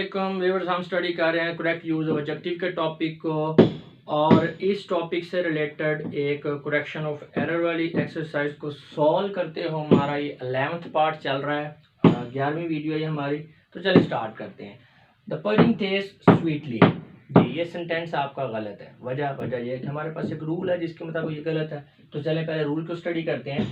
अस्सलाम व्यूअर्स, हम स्टडी कर रहे हैं करेक्ट यूज़ ऑफ एडजेक्टिव के टॉपिक को। और इस टॉपिक से रिलेटेड एक करेक्शन ऑफ एरर वाली एक्सरसाइज को सॉल्व करते हो हमारा ये 11th पार्ट चल रहा है, 11वीं वीडियो है हमारी। तो चलिए स्टार्ट करते हैं। The pudding taste sweetly. जी, ये सेंटेंस आपका गलत है। वजह ये कि हमारे पास एक रूल है जिसके मुताबिक ये गलत है। तो चले पहले रूल को स्टडी करते हैं।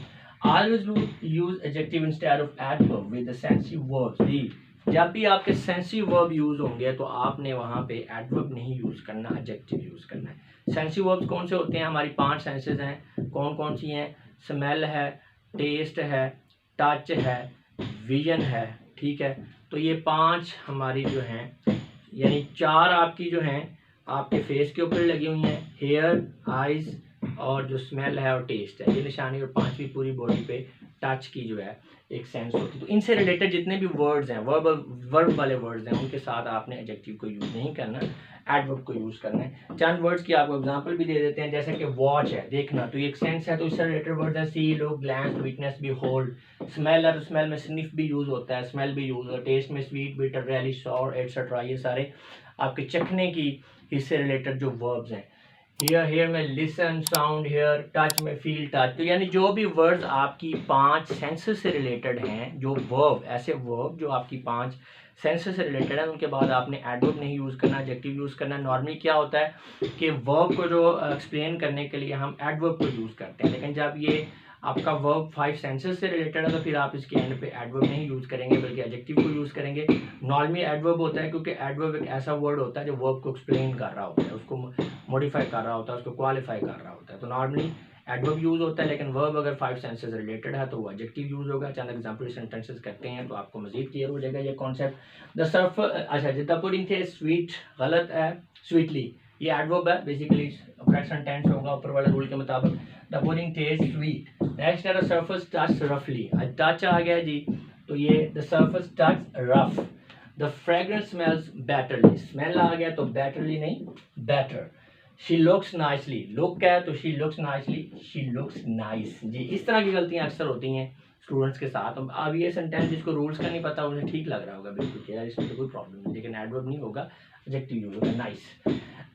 Always use adjective instead of adverb with the sensitive verbs. जी, जब भी आपके सेंसिटिव वर्ब यूज होंगे तो आपने वहां पे एडवर्ब नहीं यूज करना, एडजेक्टिव यूज करना है। सेंसिटिव वर्ब्स कौन से होते हैं? हमारी 5 सेंसेस हैं। कौन कौन सी हैं? स्मेल है, टेस्ट है, टच है, विजन है। ठीक है, तो ये 5 हमारी जो हैं, यानी 4 आपकी जो हैं आपके फेस के ऊपर लगी हुई हैं, हेयर, आइज और जो स्मेल है और टेस्ट है, ये निशानी। और 5वीं पूरी बॉडी पे टच की जो है एक सेंस होती है। तो इनसे रिलेटेड जितने भी वर्ड्स हैं, वर्ब वाले वर्ड्स हैं, उनके साथ आपने एडजेक्टिव को यूज़ नहीं करना, एडवर्ब को यूज़ करना है। चंद वर्ड्स की आपको एग्जांपल भी दे देते हैं, जैसे कि वॉच है, देखना, तो ये एक सेंस है, तो इससे रिलेटेड वर्ड्स हैं see, look, glance, witness, behold. Smell है तो स्मेल में स्निफ भी यूज़ होता है, स्मेल भी यूज़ होता है। टेस्ट में sweet, bitter, relish, sour, etcetera, ये सारे आपके चखने की इससे रिलेटेड जो वर्ब्स हैं। हेयर में लिसन, साउंड, हेयर, टच में फील, टच। तो यानी जो भी वर्ड्स आपकी 5 सेंसेस से रिलेटेड हैं, जो वर्ब, ऐसे वर्ब जो आपकी 5 सेंसेस से रिलेटेड है, उनके बाद आपने एडवर्ब नहीं यूज़ करना, एडजेक्टिव यूज़ करना। नॉर्मली क्या होता है कि वर्ब को जो एक्सप्लेन करने के लिए हम एडवर्ब को यूज़ करते हैं, लेकिन जब ये आपका वर्ब 5 सेंसेस से रिलेटेड है तो फिर आप इसके एंड पे एडवर्ब नहीं यूज़ करेंगे बल्कि एडजेक्टिव को यूज़ करेंगे। नॉर्मली एडवर्ब होता है क्योंकि एडवर्ब एक ऐसा वर्ड होता है जो वर्ब को एक्सप्लेन कर रहा होता है, उसको मॉडिफाई कर रहा होता है, उसको क्वालिफाई कर रहा होता है। तो नॉर्मली एडवर्ब यूज़ होता है, लेकिन वर्ब अगर 5 सेंसेस रिलेटेड है तो वो एडजेक्टिव यूज़ होगा। चंद एग्जांपल सेंटेंसेस करते हैं तो आपको मजीद क्लियर हो जाएगा ये कॉन्सेप्ट। द सर्फ, अच्छा, द पुडिंग थे स्वीट, गलत है, स्वीटली, ये एडवर्ब है, बेसिकली करेक्ट टेंस होगा ऊपर वाले रूल के मुताबिक। The pudding taste sweet. Next है द सर्फेस टच रफली, टच आ गया जी, तो ये the surface touch rough. The fragrance smells betterly, smell आ गया तो बेटरली नहीं, better. She looks nicely, look है तो she looks nicely, she looks nice. जी, इस तरह की गलतियां अक्सर होती हैं स्टूडेंट्स के साथ। अब ये सेंटेंस जिसको रूल्स का नहीं पता उन्हें ठीक लग रहा होगा बिल्कुल कि यार इसमें तो कोई प्रॉब्लम नहीं, लेकिन एडवर्ब नहीं होगा, एडजेक्टिव यूज होगा, nice.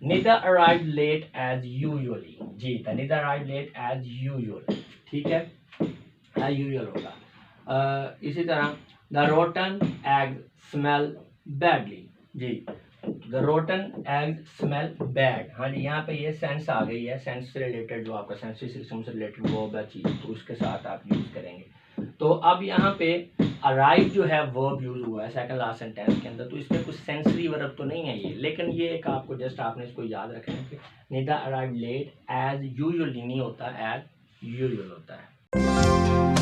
Nida arrived late as usually। जी, Nida arrived late as usual, ठीक है, as usual होगा। इसी तरह the rotten egg smell badly। Ji, the rotten egg smell bad। हाँ जी, यहाँ पे ये सेंस आ गई है, सेंस से रिलेटेड जो आपका सेंसरी सिस्टम से रिलेटेड वर्ब है चीज, तो उसके साथ आप यूज करेंगे। तो अब यहाँ पे अराइव जो है वर्ब यूज हुआ है सेकंड लास्ट सेंटेंस के अंदर, तो इसमें कुछ सेंसरी वर्ब तो नहीं है ये, लेकिन ये एक आपको जस्ट आपने इसको याद रखना है कि Nida arrive late as usually नहीं होता, एज यूजुअल होता है।